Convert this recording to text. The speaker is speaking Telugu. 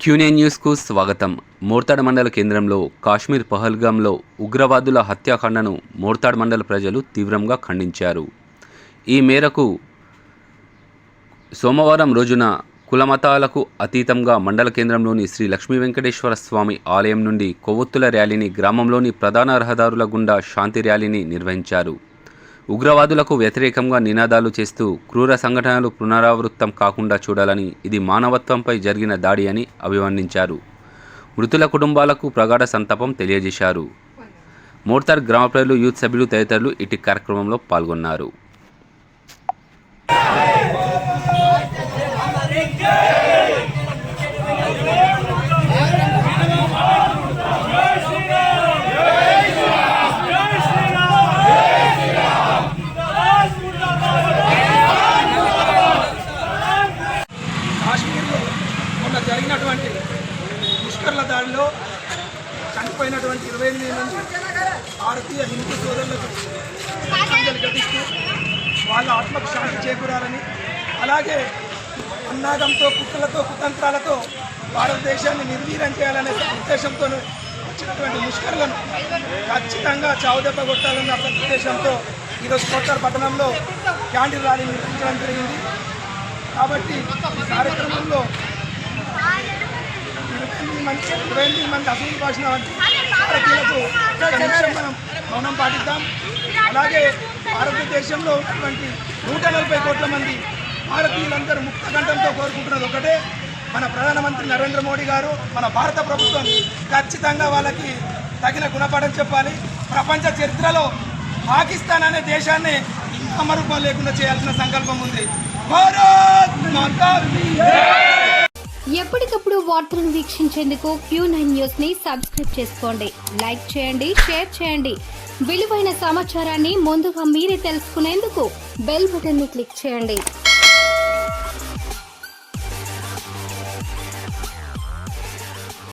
క్యూనే న్యూస్కు స్వాగతం. మోర్తాడ్ మండల కేంద్రంలో కాశ్మీర్ పహల్గాంలో ఉగ్రవాదుల హత్యాకాండను మోర్తాడ్ మండల ప్రజలు తీవ్రంగా ఖండించారు. ఈ మేరకు సోమవారం రోజున కులమతాలకు అతీతంగా మండల కేంద్రంలోని శ్రీ లక్ష్మీ వెంకటేశ్వర స్వామి ఆలయం నుండి కొవ్వొత్తుల ర్యాలీని, గ్రామంలోని ప్రధాన రహదారుల గుండా శాంతి ర్యాలీని నిర్వహించారు. ఉగ్రవాదులకు వ్యతిరేకంగా నినాదాలు చేస్తూ క్రూర సంఘటనలు పునరావృతం కాకుండా చూడాలని, ఇది మానవత్వంపై జరిగిన దాడి అని అభివర్ణించారు. మృతుల కుటుంబాలకు ప్రగాఢ సంతాపం తెలియజేశారు. మోర్తాడ్ గ్రామ ప్రజలు, యూత్ సభ్యులు తదితరులు ఇటు కార్యక్రమంలో పాల్గొన్నారు. కాశ్మీర్లో మొన్న జరిగినటువంటి ముష్కర్ల దాడిలో చనిపోయినటువంటి 28 మంది భారతీయ హిందూ సోదరులకు శ్రద్ధాంజలి ఘటిస్తూ వాళ్ళ ఆత్మకు శాంతి చేకూరాలని, అలాగే అన్నాగంతో, కుట్రలతో, కుతంత్రాలతో భారతదేశాన్ని నిర్వీర్యం చేయాలనే ఉద్దేశంతో వచ్చినటువంటి ముష్కర్లను ఖచ్చితంగా చావుదెబ్బ కొట్టాలన్న ఉద్దేశంతో ఈరోజు కోట్టార్ పట్టణంలో క్యాండిల్ ర్యాలీ నిర్వహించడం జరిగింది. కాబట్టి ఈ కార్యక్రమంలో 28 మంది అసలు భాషణ భారతీయులకు ఒక నిమిషం మనం మౌనం పాటిద్దాం. అలాగే భారతదేశంలో ఉన్నటువంటి 140 కోట్ల మంది భారతీయులందరూ ముక్త కంఠంతో కోరుకుంటున్నది ఒకటే, మన ప్రధానమంత్రి నరేంద్ర మోడీ గారు, మన భారత ప్రభుత్వం ఖచ్చితంగా వాళ్ళకి తగిన గుణపాఠం చెప్పాలి. ప్రపంచ చరిత్రలో పాకిస్తాన్ అనే దేశాన్ని నామరూపం లేకుండా చేయాల్సిన సంకల్పం ఉంది. ఎప్పటికప్పుడు వార్తలను వీక్షించేందుకు Q9 న్యూస్ ని సబ్స్క్రైబ్ చేసుకోండి, లైక్ చేయండి, షేర్ చేయండి. విలువైన సమాచారాన్ని ముందుగా మీరే తెలుసుకునేందుకు బెల్ బటన్ ని క్లిక్ చేయండి.